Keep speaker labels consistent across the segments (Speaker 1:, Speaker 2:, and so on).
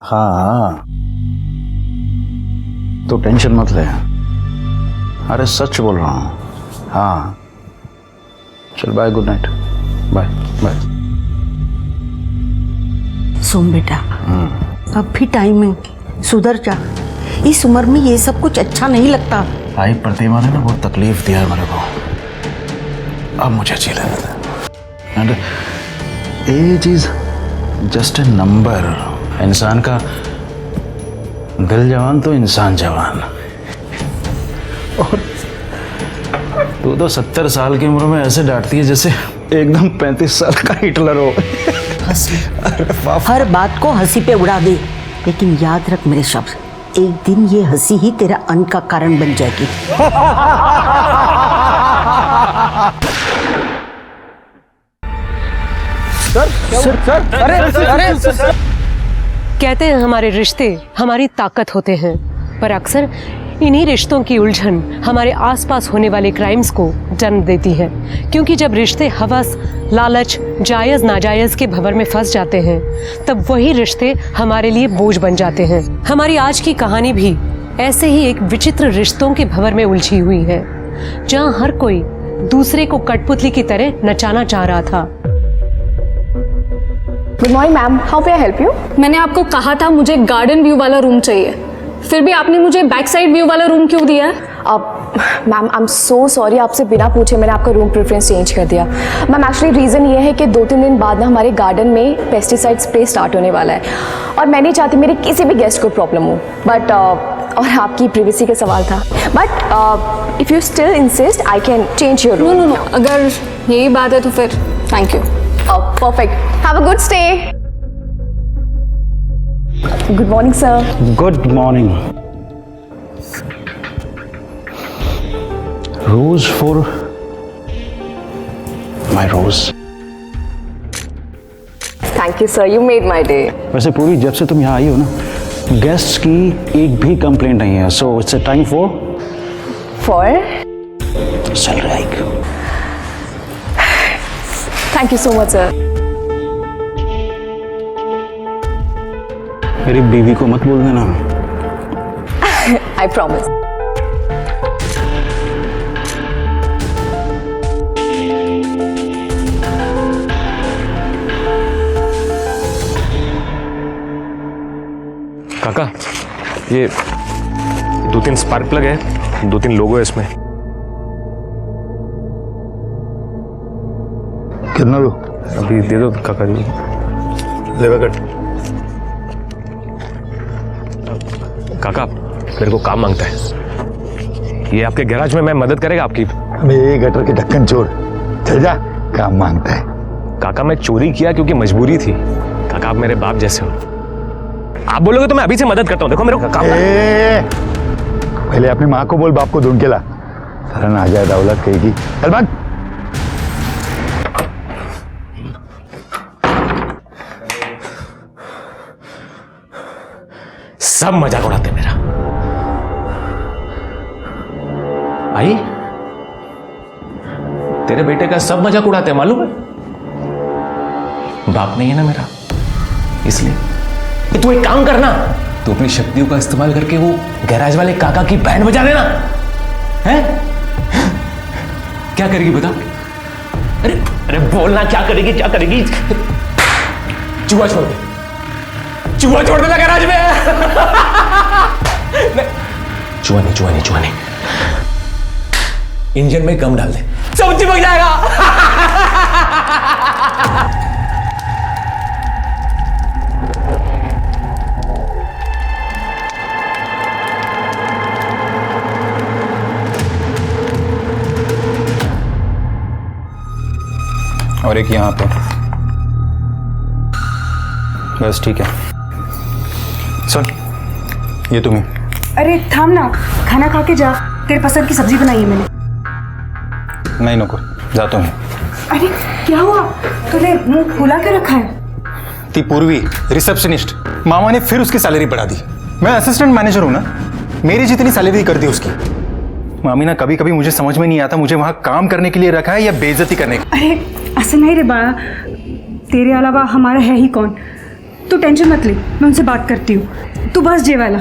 Speaker 1: हाँ, तो टेंशन मत ले। अरे सच बोल रहा हूँ। हाँ चल bye, good night, bye bye.
Speaker 2: सुन बेटा, अब भी टाइम है, सुधर जा। इस उम्र में ये सब कुछ अच्छा नहीं लगता।
Speaker 1: भाई प्रतिमा ने ना बहुत तकलीफ दिया है मेरे को, अब मुझे अच्छी लगता है। And age is just a number. इंसान का दिल जवान तो इंसान जवान। और तू तो 70 साल की उम्र में ऐसे डांटती है जैसे एकदम 35 साल का हिटलर हो।
Speaker 2: हर बात को हंसी पे उड़ा दे, लेकिन याद रख मेरे शब्द, एक दिन ये हंसी ही तेरा अंत का कारण बन जाएगी।
Speaker 3: सर, अरे
Speaker 4: कहते हैं हमारे रिश्ते हमारी ताकत होते हैं, पर अक्सर इन्हीं रिश्तों की उलझन हमारे आसपास होने वाले क्राइम्स को जन्म देती है। क्योंकि जब रिश्ते हवस, लालच, जायज नाजायज के भंवर में फंस जाते हैं, तब वही रिश्ते हमारे लिए बोझ बन जाते हैं। हमारी आज की कहानी भी ऐसे ही एक विचित्र रिश्तों के भंवर में उलझी हुई है, जहां हर कोई दूसरे को कठपुतली की तरह नचाना चाह रहा था।
Speaker 5: Good morning ma'am, how may I help you?
Speaker 6: मैंने आपको कहा था मुझे गार्डन व्यू वाला रूम चाहिए, फिर भी आपने मुझे बैक साइड व्यू वाला रूम क्यों दिया है?
Speaker 5: Ma'am I am so sorry, आपसे बिना पूछे मैंने आपका रूम प्रेफरेंस चेंज कर दिया। मैम एक्चुअली रीज़न ये है कि 2-3 दिन बाद ना हमारे गार्डन में पेस्टिसाइड स्प्रे स्टार्ट होने वाला है, और मैं नहीं चाहती मेरे किसी भी गेस्ट को प्रॉब्लम हो। बट और आपकी प्रिवेसी का सवाल था, but if you still insist I can change your room.
Speaker 6: No, अगर यही बात है तो फिर thank you.
Speaker 5: Perfect. Have a good stay. Good morning, sir.
Speaker 1: Good morning. Rose for my rose.
Speaker 5: Thank you, sir. You made my day.
Speaker 1: वैसे पूरी जब से तुम यहाँ आई हो ना, गेस्ट्स की एक भी कंप्लेंट नहीं है, so it's a time for salary hike.
Speaker 5: Thank you so much, sir.
Speaker 1: मेरी बीवी को मत बोल देना।
Speaker 5: I promise.
Speaker 3: काका, ये 2-3 स्पार्क प्लग है, 2-3 लोगो है इसमें।
Speaker 1: कितना दो?
Speaker 3: अभी दे दो काका जी।
Speaker 1: ले कट।
Speaker 3: काका मेरे को काम मांगता है, ये आपके गैराज में मैं मदद करेगा आपकी?
Speaker 7: ये गटर के ढक्कन छोड़, चल जा, काम मांगता है।
Speaker 3: काका मैं चोरी किया क्योंकि मजबूरी थी। काका आप मेरे बाप जैसे हो, आप बोलोगे तो मैं अभी से मदद करता हूँ। देखो मेरे को काम
Speaker 7: पहले अपनी माँ को बोल, बाप को ढूंढ के ला। सारा ना जाए दौलत कहेगी, चल भाग।
Speaker 3: सब मजाक उड़ाते मेरा। आई तेरे बेटे का सब मजाक उड़ाते हैं, मालूम है? बाप नहीं है ना मेरा, इसलिए कि तू एक काम करना, तू अपनी शक्तियों का इस्तेमाल करके वो गैराज वाले काका की बैंड बजा देना। हैं? क्या करेगी बता? अरे अरे बोलना, क्या करेगी, क्या करेगी? चूहा छोड़ दे, चूहा छोड़ देना गैराज में। चूहा नहीं, इंजन में गम डाल दे, सब चिपक जाएगा।
Speaker 8: और एक यहाँ पर, बस ठीक है। सुन, ये तुम्हें।
Speaker 9: अरे थाम ना, खाना खा के जा, तेरे पसंद की सब्जी बनाई है मैंने।
Speaker 8: नहीं नुकुर, जाता हूँ।
Speaker 9: अरे क्या हुआ, तूने मुंह फुला के रखा है?
Speaker 8: ती पूर्वी रिसेप्शनिस्ट, मामा ने फिर उसकी सैलरी बढ़ा दी। मैं असिस्टेंट मैनेजर हूँ ना, मेरी जितनी सैलरी कर दी उसकी। मामी ना कभी कभी मुझे समझ में नहीं आता मुझे वहाँ काम करने के लिए रखा है या बेइज्जती करने के।
Speaker 9: अरे ऐसा नहीं रे बा, तेरे अलावा हमारा है ही कौन। तू टेंशन मत ले, मैं उनसे बात करती हूँ, तू बस जेवायला.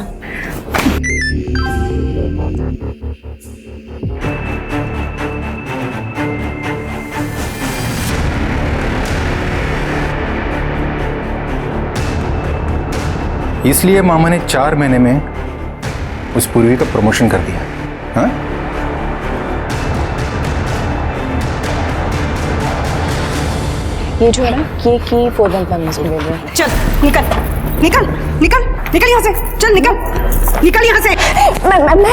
Speaker 8: इसलिए मामा ने 4 महीने में उस पूर्वी का प्रमोशन कर दिया. हाँ?
Speaker 5: ये जो है ना, ये की 415 मुझे ले लो.
Speaker 9: चल निकल निकल निकल निकल यहाँ से, चल निकल निकल यहाँ से.
Speaker 5: मैम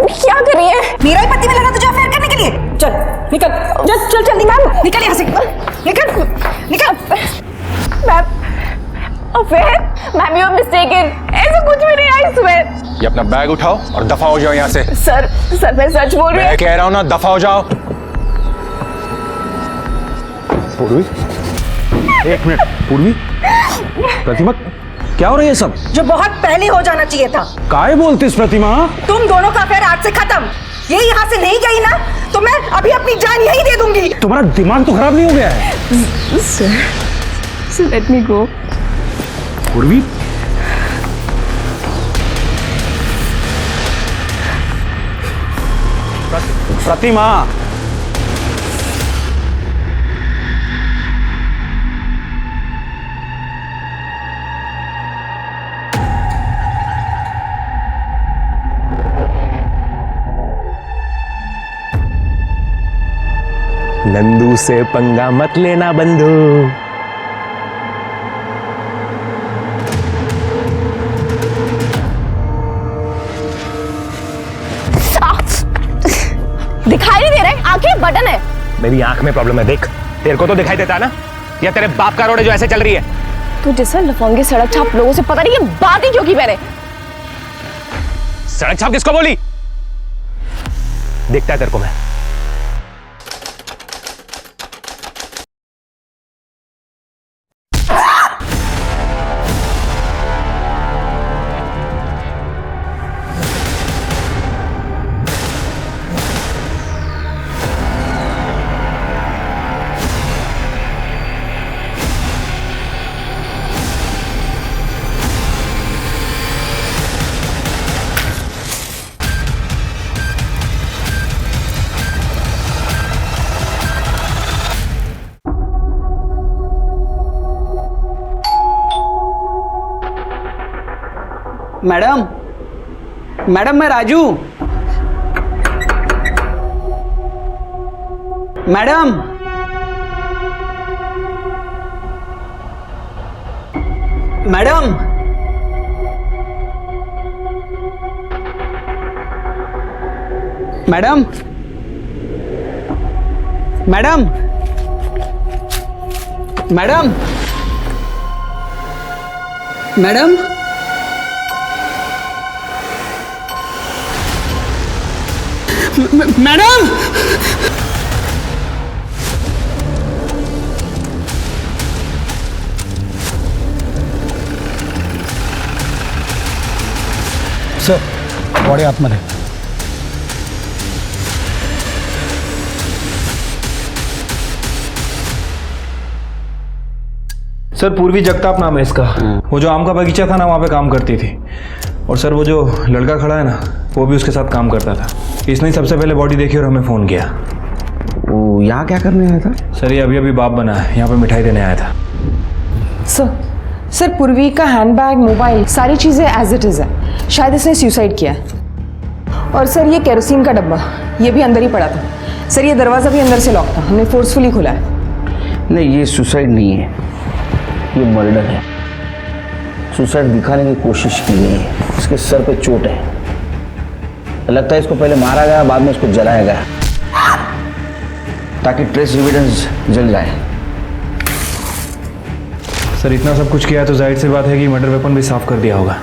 Speaker 5: क्या कर रही है?
Speaker 9: मेरा ही पति में लगा तुझे अफेयर करने के लिए. चल निकल, चल चल चल निकल, निकल यहाँ से, निकल निकल.
Speaker 5: Ma'am affair? Ma'am you are mistaken, ऐसा कुछ भी नहीं. I swear.
Speaker 8: ये अपना बैग उठाओ और दफा हो जाओ यहाँ से.
Speaker 5: सर मैं सच बोल रही हूँ.
Speaker 8: मैं कह रहा हूँ ना, दफा हो जाओ.
Speaker 7: पूर्वी, 1 मिनट. पूर्वी, प्रतिमा, क्या हो रहा है ये सब?
Speaker 2: जो बहुत पहले हो जाना चाहिए था.
Speaker 7: काय बोलती प्रतिमा?
Speaker 2: तुम दोनों का अफेयर आज से खत्म. ये यहाँ से नहीं गई ना तो मैं अभी अपनी जान यही दे दूंगी.
Speaker 7: तुम्हारा दिमाग तो खराब नहीं हो गया है?
Speaker 5: सर लेट मी गो.
Speaker 7: पूर्वी, प्रतिमा,
Speaker 3: नंदू से पंगा मत लेना बंधु.
Speaker 5: दिखाई नहीं दे रहा है, आंखें बटन है.
Speaker 3: मेरी आंख में प्रॉब्लम है, देख. तेरे को तो दिखाई देता है ना, या तेरे बाप का रोड है जो ऐसे चल रही है?
Speaker 5: तू जैसा लफंगे सड़क छाप लोगों से पता नहीं ये बात ही क्यों की मैंने.
Speaker 3: सड़क छाप किसको बोली? देखता है तेरे को मैं.
Speaker 10: मैडम, मैडम मैं Raju. Madam, madam, madam, madam, madam, madam, madam.
Speaker 7: Sir, body आतमध्ये.
Speaker 8: सर पूर्वी जगताप नाम है इसका. वो जो आम का बगीचा था ना, वहाँ पे काम करती थी. और सर वो जो लड़का खड़ा है ना, वो भी उसके साथ काम करता था. इसने ही सबसे पहले बॉडी देखी और हमें फ़ोन किया.
Speaker 10: वो यहाँ क्या करने आया था?
Speaker 8: सर ये अभी अभी बाप बना है, यहाँ पे मिठाई देने आया था.
Speaker 11: सर पूर्वी का हैंडबैग, मोबाइल, सारी चीज़ें एज इट इज़ है. शायद इसने सुसाइड किया है. और सर ये केरोसिन का डब्बा, ये भी अंदर ही पड़ा था. सर ये दरवाज़ा भी अंदर से लॉक था, हमने फोर्सफुली खोला है.
Speaker 10: नहीं, ये सुसाइड नहीं है, ये मर्डर है. सुसाइड दिखाने की कोशिश की गई है. इसके सर पे चोट है. लगता है इसको पहले मारा गया, बाद में इसको जलाया गया ताकि ट्रेस एविडेंस जल जाए.
Speaker 8: सर इतना सब कुछ किया तो जाहिर सी बात है कि मर्डर वेपन भी साफ कर दिया होगा.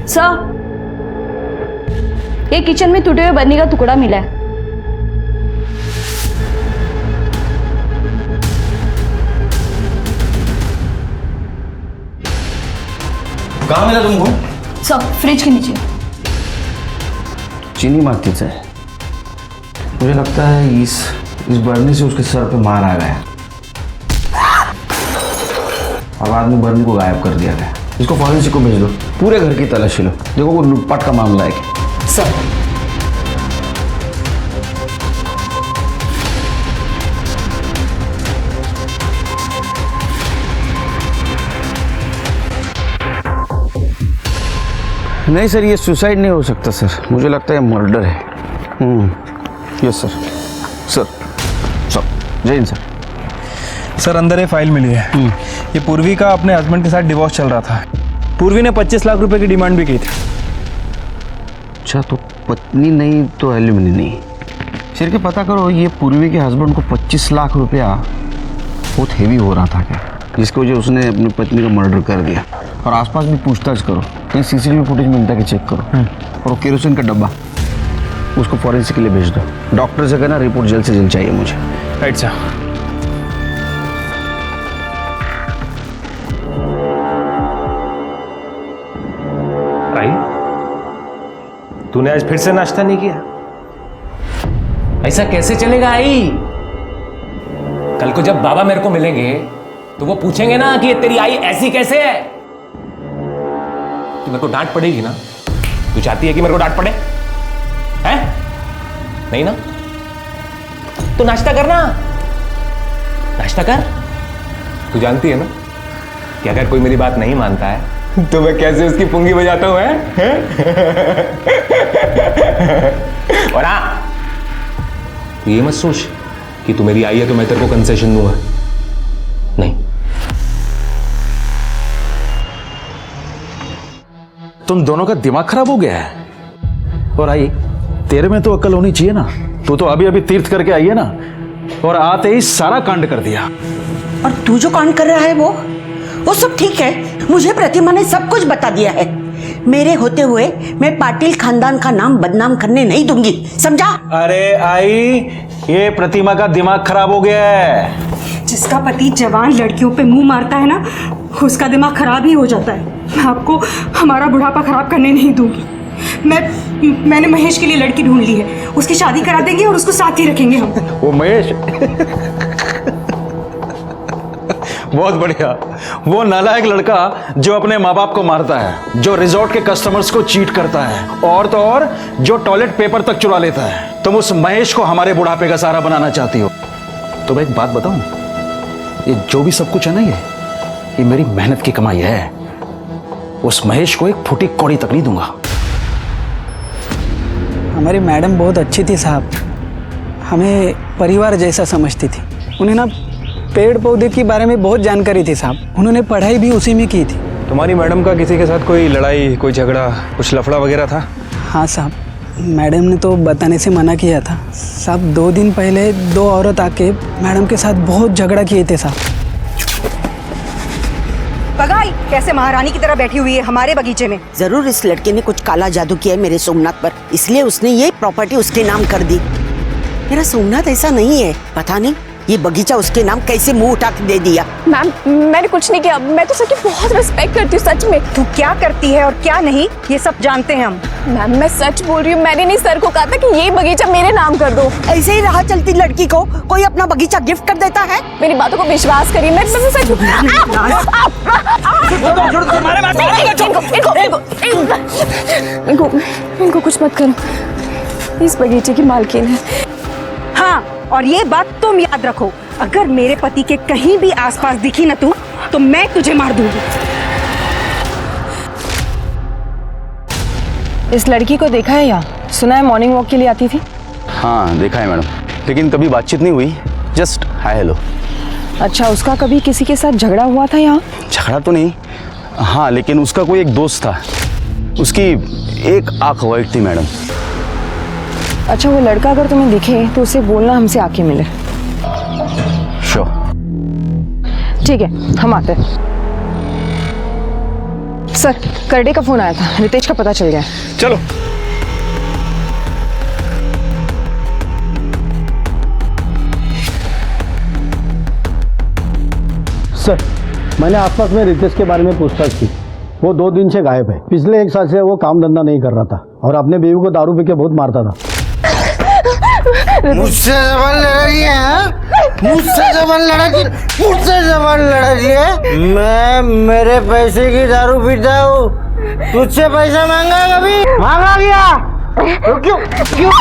Speaker 5: सर ये किचन में टूटे हुए बन्नी का टुकड़ा मिला है.
Speaker 1: कहाँ मिला तुमको?
Speaker 5: सर फ्रिज के नीचे.
Speaker 10: चिनी मातीचं आहे. मुझे लगता है इस बर्नी से उसके सर पे मार आ गया और बाद में बर्नी को गायब कर दिया गया। इसको फॉरेंसिक को भेज दो, पूरे घर की तलाशी लो, देखो वो लूटपाट का मामला है क्या।
Speaker 11: सर
Speaker 10: नहीं सर, ये सुसाइड नहीं हो सकता सर, मुझे लगता है मर्डर है। Yes sir. सर सर जय हिंद सर।
Speaker 8: सर अंदर ये फाइल मिली है। ये पूर्वी का अपने हस्बैंड के साथ डिवोर्स चल रहा था। पूर्वी ने 25 लाख रुपए की डिमांड भी की थी।
Speaker 10: अच्छा, तो पत्नी नहीं तो एल्यूमिनी नहीं। सिर के पता करो, ये पूर्वी के हस्बैंड को 25 लाख रुपया बहुत हेवी हो रहा था क्या, जिसकी वजह उसने अपनी पत्नी का मर्डर कर दिया। और आसपास भी पूछताछ करो, कहीं सीसीटीवी फुटेज मिलता है कि चेक करो। और वो केरोसिन का डब्बा उसको फॉरेंसिक के लिए भेज दो। डॉक्टर से कहना रिपोर्ट जल्द से जल्द चाहिए मुझे।
Speaker 8: Right sir.
Speaker 3: आई, तूने आज फिर से नाश्ता नहीं किया? ऐसा कैसे चलेगा आई? कल को जब बाबा मेरे को मिलेंगे तो वो पूछेंगे ना कि ये तेरी आई ऐसी कैसे है, तो मेरे को डांट पड़ेगी ना। तू चाहती है कि मेरे को डांट पड़े? हैं? नहीं ना? तो नाश्ता करना, नाश्ता कर। तू जानती है ना कि अगर कोई मेरी बात नहीं मानता है तो मैं कैसे उसकी पुंगी बजाता हूं, हैं? और हाँ, तू ये मत सोच कि तू मेरी आई है तो मैं तेरे को कंसेशन दूंगा। नहीं।
Speaker 7: तुम दोनों का दिमाग खराब हो गया है। और आई, तेरे में तो अक्ल होनी चाहिए ना। तू तो अभी अभी तीर्थ करके आई है ना, और आते ही सारा कांड कर दिया।
Speaker 2: और तू जो कांड कर रहा है वो सब ठीक है। मुझे प्रतिमा ने सब कुछ बता दिया है। मेरे होते हुए मैं पाटिल खानदान का नाम बदनाम करने नहीं दूंगी, समझा?
Speaker 7: अरे आई, ये प्रतिमा का दिमाग खराब हो गया है।
Speaker 9: जिसका पति जवान लड़कियों पे मुंह मारता है ना, उसका दिमाग खराब ही हो जाता है। मैं आपको हमारा बुढ़ापा खराब करने नहीं दूंगी। मैंने महेश के लिए लड़की ढूंढ ली है, उसकी शादी करा देंगे और उसको साथ ही रखेंगे हम।
Speaker 7: वो महेश बहुत बढ़िया। वो नालायक लड़का जो अपने माँ बाप को मारता है, जो रिजॉर्ट के कस्टमर्स को चीट करता है, और तो और जो टॉयलेट पेपर तक चुरा लेता है। तुम उस महेश को हमारे बुढ़ापे का सहारा बनाना चाहती हो। तो मैं एक बात बताऊं, ये जो भी सब कुछ है ना, ये मेरी मेहनत की कमाई है। उस महेश को एक फुटी कौड़ी तक नहीं दूंगा।
Speaker 12: हमारी मैडम बहुत अच्छी थी साहब, हमें परिवार जैसा समझती थी। उन्हें ना पेड़ पौधे के बारे में बहुत जानकारी थी साहब, उन्होंने पढ़ाई भी उसी में की थी।
Speaker 8: तुम्हारी मैडम का किसी के साथ कोई लड़ाई, कोई झगड़ा, कुछ लफड़ा वगैरह था?
Speaker 12: हाँ साहब, मैडम ने तो बताने से मना किया था साहब। 2 दिन पहले 2 औरत आके मैडम के साथ बहुत झगड़ा किए थे साहब।
Speaker 9: पगाई कैसे महारानी की तरह बैठी हुई है हमारे बगीचे में।
Speaker 2: जरूर इस लड़के ने कुछ काला जादू किया है मेरे सोमनाथ पर, इसलिए उसने ये प्रॉपर्टी उसके नाम कर दी। मेरा सोमनाथ ऐसा नहीं है, पता नहीं ये बगीचा उसके नाम कैसे मुंह उठा के दे दिया।
Speaker 5: मैम मैंने कुछ नहीं किया, मैं तो सर की बहुत रिस्पेक्ट करती हूँ सच में।
Speaker 9: तू क्या करती है और क्या नहीं ये सब जानते हैं हम।
Speaker 5: मैम मैं सच बोल रही हूँ, मैंने नहीं सर को कहा था कि ये बगीचा मेरे नाम कर दो।
Speaker 2: ऐसे ही राह चलती लड़की को कोई अपना बगीचा गिफ्ट कर देता है?
Speaker 5: मेरी बातों को विश्वास करिए, मैं सच इनको कुछ मत करो, इस बगीचे की मालकिन है।
Speaker 9: हाँ, और ये बात तुम याद रखो, अगर मेरे पति के कहीं भी आसपास दिखी ना तू, तो मैं तुझे मार दूंगी।
Speaker 11: इस लड़की को देखा है यहाँ? सुना है मॉर्निंग वॉक के लिए आती थी।
Speaker 10: हाँ देखा है मैडम, लेकिन कभी बातचीत नहीं हुई, जस्ट हाय हेलो।
Speaker 11: अच्छा, उसका कभी किसी के साथ झगड़ा हुआ था यहाँ?
Speaker 10: झगड़ा तो नहीं, हाँ लेकिन उसका कोई एक दोस्त था, उसकी एक आंख वाइट थी मैडम।
Speaker 11: अच्छा, वो लड़का अगर तुम्हें दिखे तो उसे बोलना हमसे आके मिले।
Speaker 10: श्योर।
Speaker 11: ठीक है, हम आते हैं। सर, करडे का फोन आया था, रितेश का पता चल गया।
Speaker 7: चलो।
Speaker 13: सर, मैंने आसपास में रितेश के बारे में पूछताछ की। वो 2 दिन से गायब है। पिछले 1 साल से वो काम धंधा नहीं कर रहा था और अपने बीवी को दारू पी के बहुत मारता था।
Speaker 10: मुझसे जबान लड़ रही है हाँ? मुझसे जबान लड़ रही है। मैं मेरे पैसे की दारू पीता हूँ, तुझसे पैसा मांगा कभी? मांगा क्या? क्यों क्यों?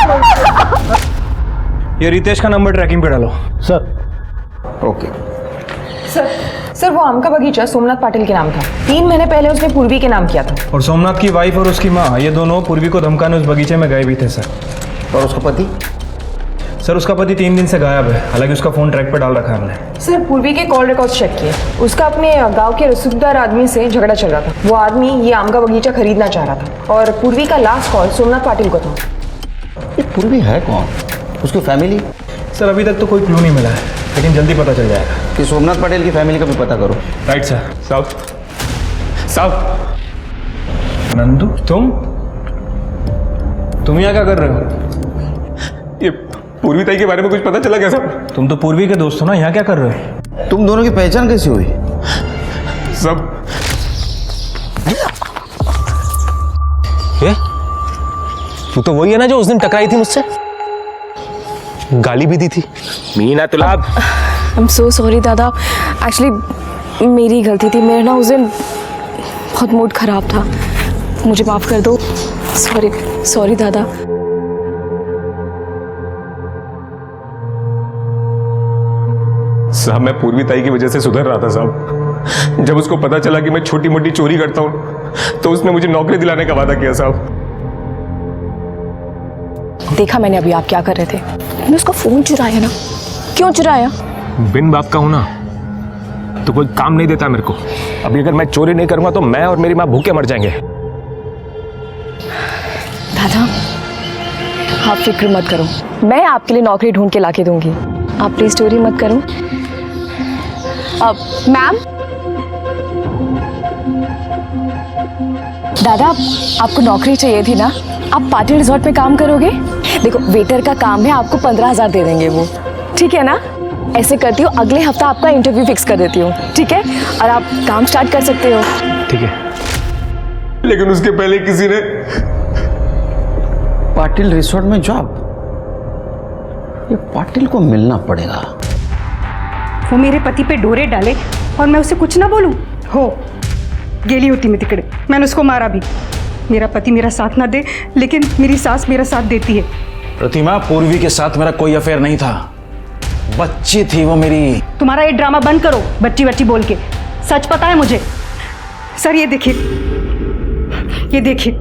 Speaker 8: ये रितेश का नंबर ट्रैकिंग पे डालो।
Speaker 13: सर
Speaker 10: ओके
Speaker 11: सर वो आम का बगीचा सोमनाथ पाटिल के नाम था। 3 महीने पहले उसने पूर्वी के नाम किया था।
Speaker 8: और सोमनाथ की वाइफ और उसकी माँ, ये दोनों पूर्वी को धमकाने उस बगीचे में गए भी थे सर।
Speaker 10: और उसका पति?
Speaker 8: सर उसका पति 3 दिन से गायब है, हालांकि उसका फोन ट्रैक पे डाल रखा है हमने।
Speaker 11: सर पूर्वी के कॉल रिकॉर्ड्स चेक किए, उसका अपने गांव के रसूखदार आदमी से झगड़ा चल रहा था। वो आदमी ये आम का बगीचा खरीदना चाह रहा था और पूर्वी का लास्ट कॉल सोमनाथ पाटिल को था।
Speaker 10: ये पूर्वी है कौन? उसकी फैमिली?
Speaker 8: सर अभी तक तो कोई क्लू नहीं मिला है, लेकिन जल्दी पता चल जाएगा।
Speaker 10: कि सोमनाथ पटेल की फैमिली का भी पता करो।
Speaker 8: Right sir. साहब नंदू, तुम यहाँ क्या कर रहे हो?
Speaker 3: ये पूर्वी ताई के बारे में कुछ पता चला क्या साहब?
Speaker 8: तुम तो पूर्वी के दोस्त हो ना, यहाँ क्या कर रहे हो?
Speaker 10: तुम दोनों की पहचान कैसी हुई?
Speaker 3: सब तू तो वही है ना जो उस दिन टकराई थी मुझसे, गाली भी दी थी। मीना तुलाब।
Speaker 5: आई एम सो सॉरी दादा, एक्चुअली मेरी गलती थी। मेरा ना उस दिन बहुत मूड खराब था, मुझे माफ़ कर दो। सॉरी दादा।
Speaker 3: साहब मैं पूर्वी ताई की वजह से सुधर रहा था साहब। जब उसको पता चला कि मैं छोटी मोटी चोरी करता हूँ तो उसने मुझे नौकरी दिलाने का वादा किया साहब।
Speaker 5: देखा मैंने अभी आप क्या कर रहे थे। मैंने उसका फोन चुराया ना। क्यों चुराया?
Speaker 3: बिन बाप का हूं ना तो कोई काम नहीं देता मेरे को। अभी अगर मैं चोरी नहीं करूंगा तो मैं और मेरी माँ भूखे मर जाएंगे।
Speaker 5: दादा आप फिक्र मत करो, मैं आपके लिए नौकरी ढूंढ के लाके दूंगी। आप प्लीज स्टोरी मत करो। मैम, दादा आपको नौकरी चाहिए थी ना, आप पाटिल रिजॉर्ट में काम करोगे? देखो वेटर का काम है, आपको 15,000 दे देंगे वो, ठीक है ना? ऐसे करती हूँ, अगले हफ्ता आपका इंटरव्यू फिक्स कर देती हूँ, ठीक है? और आप काम स्टार्ट कर सकते हो।
Speaker 3: ठीक है, लेकिन उसके पहले किसी ने
Speaker 10: पाटिल रिसोर्ट में जॉब? ये पाटिल को मिलना पड़ेगा।
Speaker 9: वो मेरे पति पे डोरे डाले और मैं उसे कुछ ना बोलूं? हो गेली होती मैं तिकड़े, मैंने उसको मारा भी। मेरा पति मेरा साथ ना दे, लेकिन मेरी सास मेरा साथ देती है।
Speaker 1: प्रतिमा, पूर्वी के साथ मेरा कोई अफेयर नहीं था, बच्ची थी वो मेरी।
Speaker 9: तुम्हारा ये ड्रामा बंद करो, बच्ची बच्ची बोल के। सच पता है मुझे। सर ये देखिए, ये देखिए।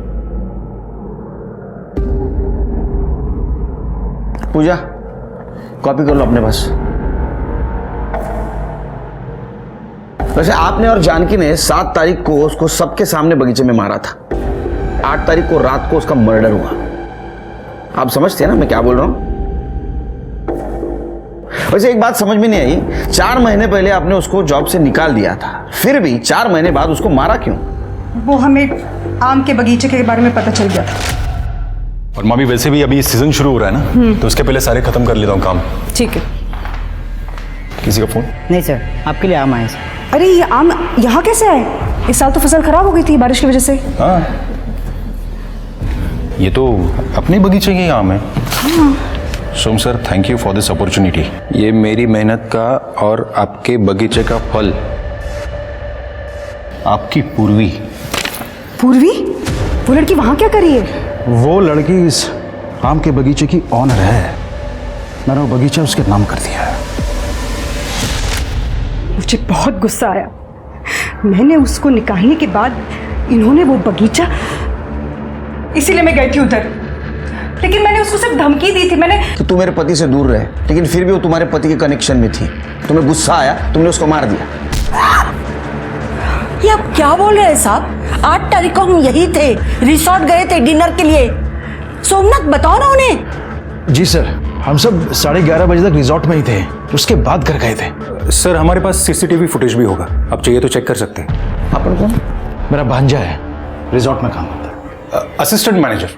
Speaker 10: पूजा कॉपी कर लो अपने पास। वैसे आपने और जानकी ने 7 तारीख को उसको सबके सामने बगीचे में मारा था। 8 तारीख को रात को उसका मर्डर हुआ। आप समझते हैं ना मैं क्या बोल रहा हूं? वैसे एक बात समझ में नहीं आई, 4 महीने पहले आपने उसको जॉब से निकाल दिया था, फिर भी 4 महीने बाद उसको मारा क्यों?
Speaker 9: वो हमें आम के बगीचे के बारे में पता चल गया था।
Speaker 8: और मामी वैसे भी अभी सीजन शुरू हो रहा है ना, तो उसके पहले सारे खत्म कर लेता हूँ काम।
Speaker 11: ठीक है।
Speaker 8: किसी का फोन?
Speaker 12: नहीं सर, आपके लिए आम आए सर।
Speaker 9: अरे ये आम यहाँ कैसे आए? इस साल तो फसल खराब हो गई थी बारिश की वजह से।
Speaker 8: हाँ, ये तो अपने बगीचे के आम है। Som sir, thank you for this opportunity. ये मेरी मेहनत का और आपके बगीचे का फल। आपकी पूर्वी।
Speaker 9: पूर्वी? वो लड़की वहाँ क्या कर रही है?
Speaker 1: वो लड़की इस आम के बगीचे की ऑनर है। मैंने वो बगीचा उसके नाम कर दिया है।
Speaker 9: मुझे बहुत गुस्सा आया। मैंने उसको निकालने के बाद इन्होंने वो बगीचा, इसीलिए मैं गई थी उधर। लेकिन मैंने उसको सिर्फ धमकी दी थी। मैंने
Speaker 10: कि तू मेरे पति से दूर रहे, लेकिन फिर भी वो तुम्हारे पति के कनेक्शन में थी। तुम्हें गुस्सा आया, तुमने उसको मार दिया।
Speaker 2: ये आप क्या बोल रहे हैं साहब? 8 तारीख को हम यही थे, रिसोर्ट गए थे डिनर के लिए। सोमनाथ बताओ ना उन्हें।
Speaker 1: जी सर, हम सब 11:30 बजे तक रिजॉर्ट में ही थे, उसके बाद घर गए थे।
Speaker 8: सर हमारे पास सीसीटीवी फुटेज भी होगा, आप चाहिए तो चेक कर सकते हैं।
Speaker 10: अपन कौन?
Speaker 1: मेरा भांजा है, रिजॉर्ट में काम करता है।
Speaker 8: Assistant manager.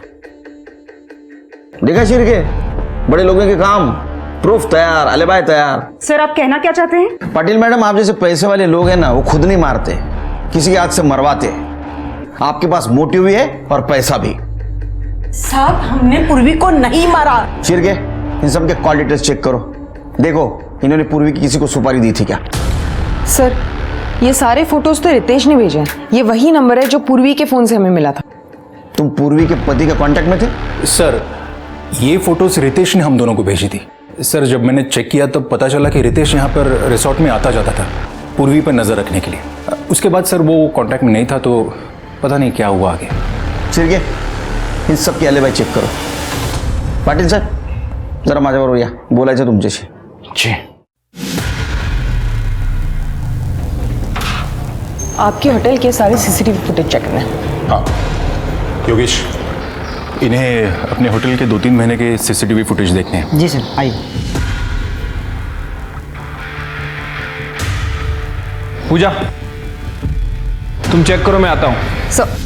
Speaker 10: देखा चिर के बड़े लोगों के काम, प्रूफ तैयार, अलिबाई तैयार।
Speaker 9: सर आप कहना क्या चाहते हैं?
Speaker 10: पाटिल मैडम, आप जैसे पैसे वाले लोग हैं ना, वो खुद नहीं मारते, किसी के हाथ से मरवाते। आपके पास मोटिव भी है और पैसा भी।
Speaker 2: साहब हमने पूर्वी को नहीं मारा।
Speaker 10: चिर के इन सब के कॉल डिटेल्स चेक करो, देखो इन्होंने पूर्वी की किसी को सुपारी दी थी क्या।
Speaker 11: सर ये सारे फोटोज तो रितेश ने भेजे हैं, ये वही नंबर है जो पूर्वी के फोन से हमें मिला था।
Speaker 10: तुम पूर्वी के पति के कांटेक्ट में थे?
Speaker 8: सर ये फोटोज रितेश ने हम दोनों को भेजी थी। सर जब मैंने चेक किया तो पता चला कि रितेश यहाँ पर रिसोर्ट में आता जाता था पूर्वी पर नजर रखने के लिए। उसके बाद सर वो कांटेक्ट में नहीं था, तो पता नहीं क्या हुआ आगे।
Speaker 10: ठीक है, इन सब की एलिबाई चेक करो। पाटील सर जरा माझ्याबरोबर या, बोलायचं तुमच्याशी।
Speaker 1: जी।
Speaker 11: आपके होटल के सारे सीसीटीवी फुटेज चेक करना है।
Speaker 8: हाँ योगेश, इन्हें अपने होटल के 2-3 महीने के सीसीटीवी फुटेज देखने हैं।
Speaker 12: जी सर आइए।
Speaker 7: पूजा तुम चेक करो, मैं आता हूं।
Speaker 11: सर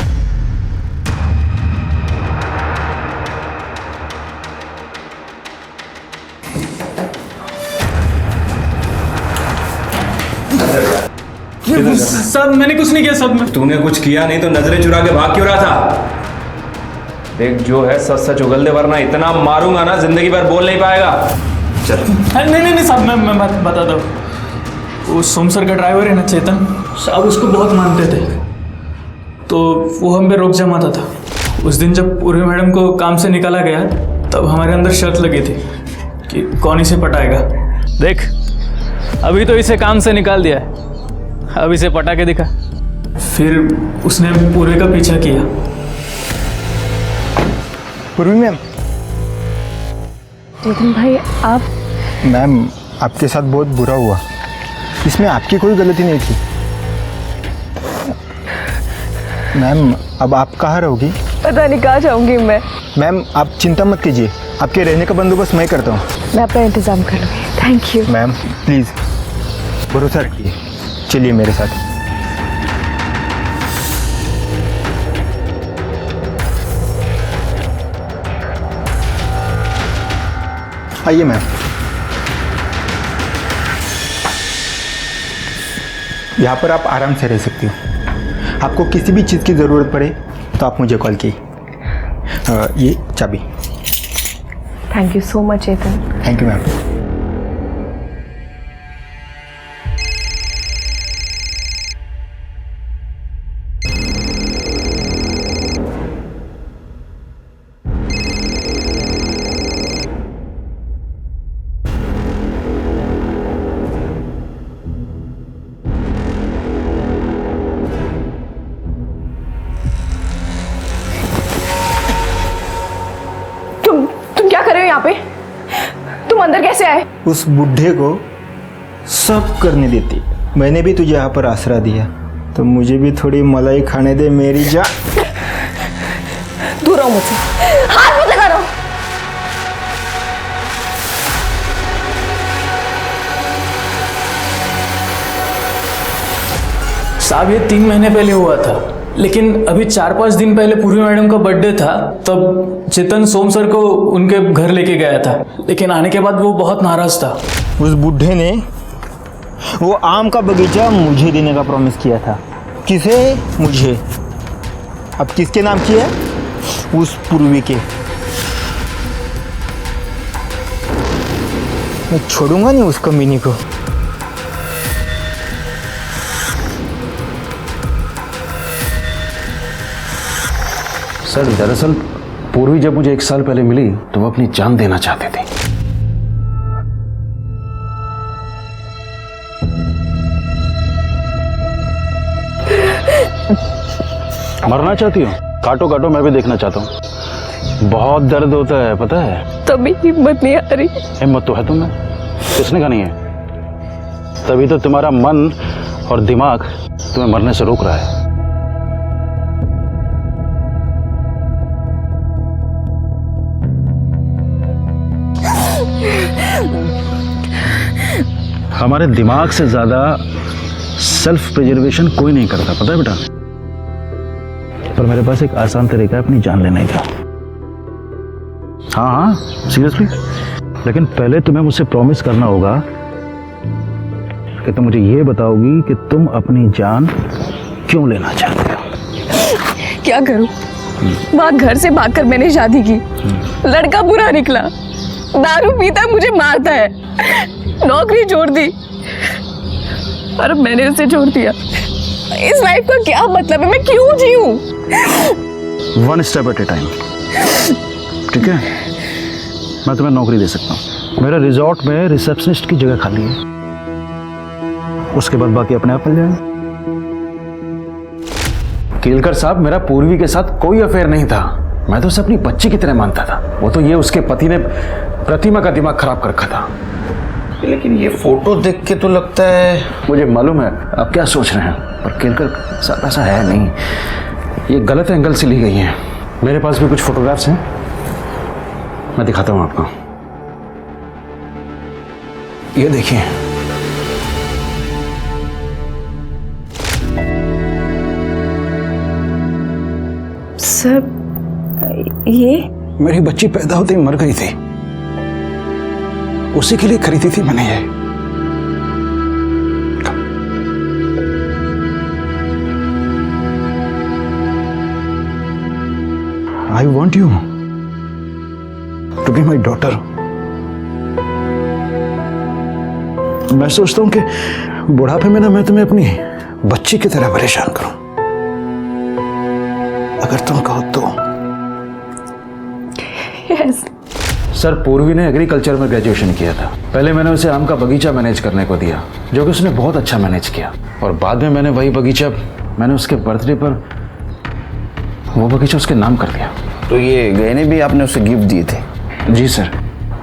Speaker 12: सब मैंने कुछ नहीं किया, सब में
Speaker 3: तूने कुछ किया नहीं तो नजरें चुरा के भाग क्यों रहा था? देख जो है सच सच उगल दे, वरना इतना मारूंगा ना जिंदगी भर बोल नहीं पाएगा। चल।
Speaker 12: नहीं साहब, मैं बात बताता हूँ। वो सोम सर का ड्राइवर है ना चेतन साहब, उसको बहुत मानते थे, तो वो हम पे रोक जमाता था। उस दिन जब पूर्वी मैडम को काम से निकाला गया तब हमारे अंदर शर्त लगी थी कि कौन इसे पटाएगा। देख अभी तो इसे काम से निकाल दिया है, अब इसे पटा के दिखा। फिर उसने पूर्वी का पीछा किया।
Speaker 8: पूर्वी मैम।
Speaker 5: चेतन भाई आप।
Speaker 8: मैम आपके साथ बहुत बुरा हुआ, इसमें आपकी कोई गलती नहीं थी। मैम अब आप कहाँ रहोगी?
Speaker 5: पता नहीं कहाँ जाऊंगी मैं।
Speaker 8: मैम आप चिंता मत कीजिए, आपके रहने का बंदोबस्त मैं करता हूँ।
Speaker 5: मैं अपना इंतजाम कर लूँगी। थैंक यू
Speaker 8: मैम प्लीज़ भरोसा रखिए, चलिए मेरे साथ। आइए मैम। यहाँ पर आप आराम से रह सकती हो, आपको किसी भी चीज़ की ज़रूरत पड़े तो आप मुझे कॉल कीजिए। ये चाबी।
Speaker 5: Thank you so much Chetan.
Speaker 8: Thank you ma'am.
Speaker 5: तुम क्या कर रहे हो यहाँ पे? तुम अंदर कैसे आए?
Speaker 8: उस बुढ़े को सब करने देती, मैंने भी तुझे यहाँ पर आसरा दिया, तो मुझे भी थोड़ी मलाई खाने दे मेरी जान।
Speaker 5: दूर रहो मुझसे, हाथ मत लगा रहो।
Speaker 12: साहब ये 3 महीने पहले हुआ था, लेकिन अभी 4-5 दिन पहले पूर्वी मैडम का बर्थडे था, तब चेतन सोम सर को उनके घर लेके गया था, लेकिन आने के बाद वो बहुत नाराज था।
Speaker 8: उस बुढ़े ने वो आम का बगीचा मुझे देने का प्रॉमिस किया था। किसे? मुझे। अब किसके नाम किया? उस पूर्वी के। मैं छोड़ूंगा नहीं उस कमीनी को।
Speaker 1: सर दरअसल पूर्वी जब मुझे 1 साल पहले मिली तो वो अपनी जान देना चाहती थी। मरना चाहती हो? काटो काटो, मैं भी देखना चाहता हूँ। बहुत दर्द होता है पता है।
Speaker 5: तभी हिम्मत नहीं आ रही।
Speaker 1: हिम्मत तो है तुम्हें, किसने कहा नहीं है? तभी तो तुम्हारा मन और दिमाग तुम्हें मरने से रोक रहा है। हमारे दिमाग से ज्यादा सेल्फ प्रिजर्वेशन कोई नहीं करता, पता है बेटा। पर मेरे पास एक आसान तरीका है अपनी जान लेने का। हाँ सीरियसली, लेकिन पहले तुम्हें मुझसे प्रॉमिस करना होगा कि तुम मुझे ये बताओगी कि तुम अपनी जान क्यों लेना चाहते हो।
Speaker 5: क्या करूं? वहां घर से भागकर मैंने शादी की, लड़का बुरा निकला,
Speaker 6: दारू पीता है, मुझे मारता है, नौकरी छोड़ दी और अब मैंने उसे छोड़ दिया। इस लाइफ का क्या मतलब है? मैं क्यों जीऊं?
Speaker 1: One step at A time, ठीक है? मैं तुम्हें नौकरी दे सकता हूँ। मेरे रिजॉर्ट में रिसेप्शनिस्ट की जगह खाली है, उसके बाद बाकी अपने आप मिल जाएगा। केलकर साहब, मेरा पूर्वी के साथ कोई अफेयर नहीं था। मैं तो उसे अपनी बच्ची की तरह मानता था। वो तो ये उसके पति ने प्रतिमा का दिमाग खराब कर रखा था।
Speaker 10: लेकिन ये फोटो देख के तो लगता है।
Speaker 1: मुझे मालूम है आप क्या सोच रहे हैं, पर केलकर साहब ऐसा है नहीं। ये गलत एंगल से ली गई हैं। मेरे पास भी कुछ फोटोग्राफ्स हैं, मैं दिखाता हूं आपको। ये देखिए,
Speaker 5: सर ये
Speaker 1: मेरी बच्ची पैदा होते ही मर गई थी, उसी के लिए खरीदी थी मैंने ये। I want you to be my daughter. मैं सोचता हूं कि बुढ़ापे में ना मैं तुम्हें अपनी बच्ची की तरह परेशान करूं। अगर तुम कहो तो।
Speaker 5: यस।
Speaker 1: सर, पूर्वी ने एग्रीकल्चर में ग्रेजुएशन किया था। पहले मैंने उसे आम का बगीचा मैनेज करने को दिया, जो कि उसने बहुत अच्छा मैनेज किया। और बाद में मैंने वही बगीचा, मैंने उसके बर्थडे पर वो बगीचा उसके नाम कर दिया।
Speaker 10: तो ये गहने भी आपने उसे गिफ्ट दिए थे?
Speaker 1: जी सर,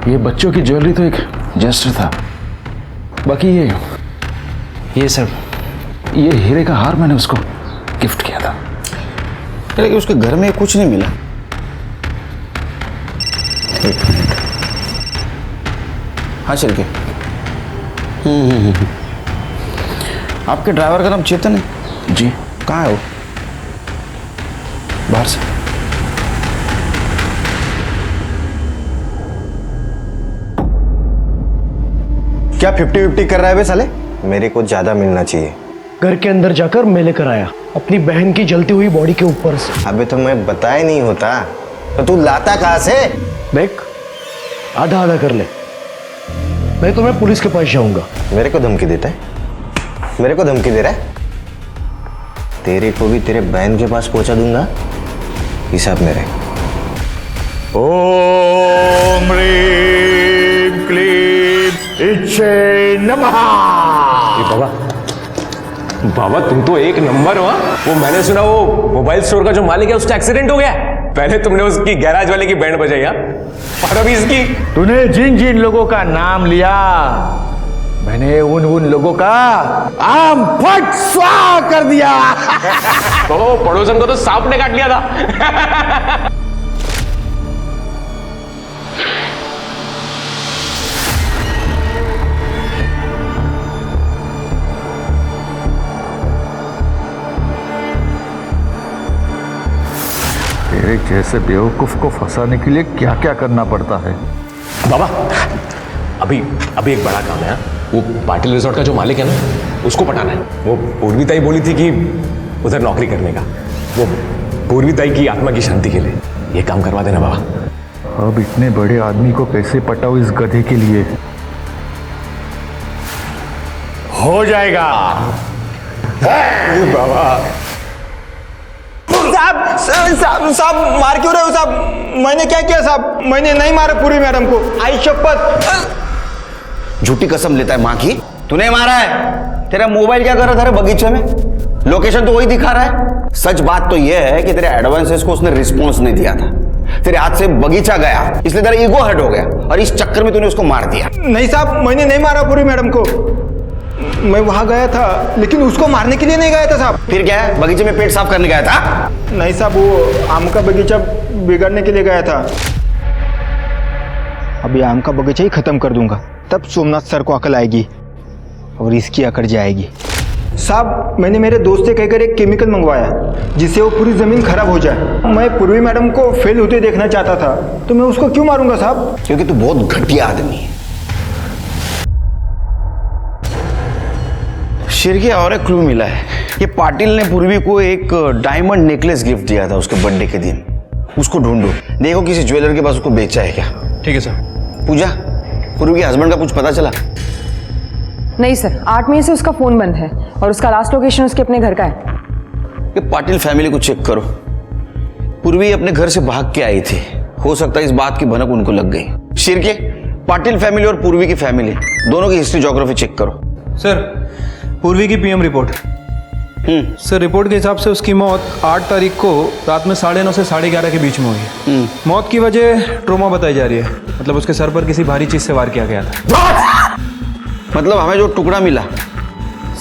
Speaker 1: ये बच्चों की ज्वेलरी तो एक जेस्टर था। बाकी ये सर, ये हीरे का हार मैंने उसको गिफ्ट किया था।
Speaker 10: लेकिन उसके घर में कुछ नहीं मिला। एक मिनट। हाँ चल के। आपके ड्राइवर का नाम चेतन है?
Speaker 1: जी।
Speaker 10: कहाँ है वो?
Speaker 1: बाहर से।
Speaker 14: क्या 50-50 कर रहा है बे साले? मेरे को ज्यादा मिलना चाहिए।
Speaker 13: घर के अंदर जाकर मैं लेकर आया अपनी बहन की जलती हुई बॉडी के ऊपर से।
Speaker 14: अबे तो मैं बताया नहीं होता तो तू लाता कहाँ से?
Speaker 13: देख, आधा आधा कर ले, मैं तुम्हें पुलिस के पास जाऊंगा।
Speaker 14: मेरे को धमकी देता है? मेरे को धमकी दे रहा है? तेरे को भी तेरे बहन के पास पहुंचा दूंगा, हिसाब मेरे।
Speaker 7: ओम ह्रीं क्लीं इच्छे नमः।
Speaker 3: बाबा तुम तो एक नंबर हो। वो मैंने सुना वो मोबाइल स्टोर का जो मालिक है उसका एक्सीडेंट हो गया। पहले तुमने उसकी गैराज वाले की बैंड बजाई और अभी इसकी।
Speaker 7: तूने जिन जिन लोगों का नाम लिया, मैंने उन लोगों का आम फट स्वाहा कर दिया।
Speaker 3: तो पड़ोसन को तो सांप ने काट लिया था।
Speaker 7: तेरे जैसे बेवकूफ को फंसाने के लिए क्या क्या करना पड़ता है।
Speaker 3: बाबा अभी एक बड़ा काम है। वो पाटिल रिजॉर्ट का जो मालिक है ना, उसको पटाना है। वो पूर्वी ताई बोली थी कि उधर नौकरी करने का, वो पूर्वी ताई की आत्मा की शांति के लिए ये काम करवा देना बाबा।
Speaker 7: अब इतने बड़े आदमी को कैसे पटाओ इस गधे के लिए? हो जाएगा
Speaker 14: बाबा। साहब मार क्यों रहे हो साहब? मैंने क्या किया साहब? मैंने नहीं मारा पूरी मैडम को, आई शपथ।
Speaker 10: झूठी कसम लेता है माँ की। तूने मारा है? तेरा मोबाइल क्या कर रहा था रे बगीचे में? लोकेशन तो वही दिखा रहा है। सच बात तो यह है कि तेरे एडवांसेस को उसने रिस्पॉन्स नहीं दिया था। तेरे हाथ से बगीचा गया, इसलिए तेरा ईगो हर्ट हो गया और इस चक्कर में तूने उसको मार दिया।
Speaker 14: नहीं साहब, मैंने नहीं मारा पूरी मैडम को। मैं वहां गया था, लेकिन उसको मारने के लिए नहीं गया था साहब।
Speaker 10: फिर क्या है? बगीचे में पेट साफ करने गया था?
Speaker 14: नहीं साहब, वो आम का बगीचा बिगाड़ने के लिए गया था। अभी आम का बगीचा ही खत्म कर दूंगा, तब सोमनाथ सर को अकल आएगी और इसकी अकड़ जाएगी। साहब मैंने मेरे दोस्त से कहकर एक केमिकल मंगवाया जिससे वो पूरी जमीन खराब हो जाए। मैं पूर्वी मैडम को फेल होते देखना चाहता था, तो मैं उसको क्यों मारूंगा साहब?
Speaker 10: क्योंकि तू बहुत घटिया आदमी है। शिरके और एक क्लू मिला है। ये पाटिल ने पूर्वी को एक डायमंड नेकलेस गिफ्ट दिया था उसके बर्थडे के दिन। उसको ढूंढो, देखो किसी ज्वेलर के पास उसको बेचा है क्या।
Speaker 3: ठीक है सर।
Speaker 10: पूजा, पूर्वी के हस्बैंड का कुछ पता चला?
Speaker 11: नहीं सर, 8 मई से उसका फ़ोन बंद है और उसका लास्ट लोकेशन उसके अपने घर का है।
Speaker 10: ये पाटिल फैमिली को चेक करो। पूर्वी अपने घर से भाग के आई थी, हो सकता है इस बात की भनक उनको लग गई। शिरके, पाटिल फैमिली और पूर्वी की फैमिली दोनों की हिस्ट्री ज्योग्राफी चेक करो।
Speaker 8: सर, पूर्वी की पीएम रिपोर्ट। सर, रिपोर्ट के हिसाब से उसकी मौत 8 तारीख को रात में 9:30 से 11:30 के बीच में हुई। मौत की वजह ट्रोमा बताई जा रही है, मतलब उसके सर पर किसी भारी चीज से वार किया गया था।
Speaker 10: मतलब हमें जो टुकड़ा मिला?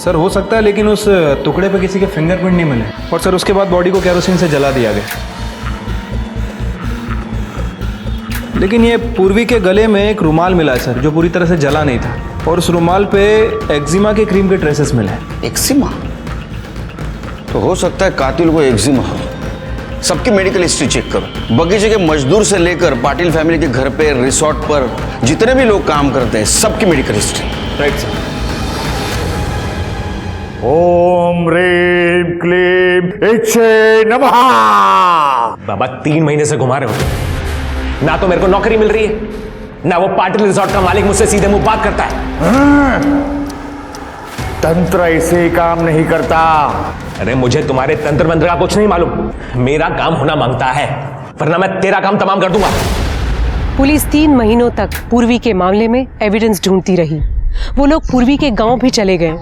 Speaker 8: सर हो सकता है, लेकिन उस टुकड़े पे किसी के फिंगरप्रिंट नहीं मिले। और सर उसके बाद बॉडी को केरोसिन से जला दिया गया। लेकिन ये पूर्वी के गले में एक रुमाल मिला है सर, जो पूरी तरह से जला नहीं था, और उस रुमाल पे एक्जिमा के क्रीम के ट्रेसेस मिले हैं।
Speaker 10: एक्जिमा? तो हो सकता है कातिल को एक्जिमा हो। सबकी मेडिकल हिस्ट्री चेक करो। बगीचे के मजदूर से लेकर पाटिल फैमिली के घर पे, रिसोर्ट पर जितने भी लोग काम करते हैं, सबकी मेडिकल हिस्ट्री।
Speaker 8: Right sir.
Speaker 15: ओम ह्रीम क्लीम इच्छे नमः।
Speaker 3: बाबा 3 महीने से घुमा रहे हो, ना तो मेरे को नौकरी मिल रही है, ना वो पाटिल रिसोर्ट का मालिक मुझसे सीधे मुंह बात करता है।
Speaker 15: तंत्र ऐसे काम नहीं करता।
Speaker 3: अरे मुझे तुम्हारे तंत्र मंत्र का कुछ नहीं मालूम, मेरा काम होना मांगता है, वरना मैं तेरा काम तमाम कर दूंगा।
Speaker 4: पुलिस 3 महीनों तक पूर्वी के मामले में एविडेंस ढूंढती रही। वो लोग पूर्वी के गांव भी चले गए,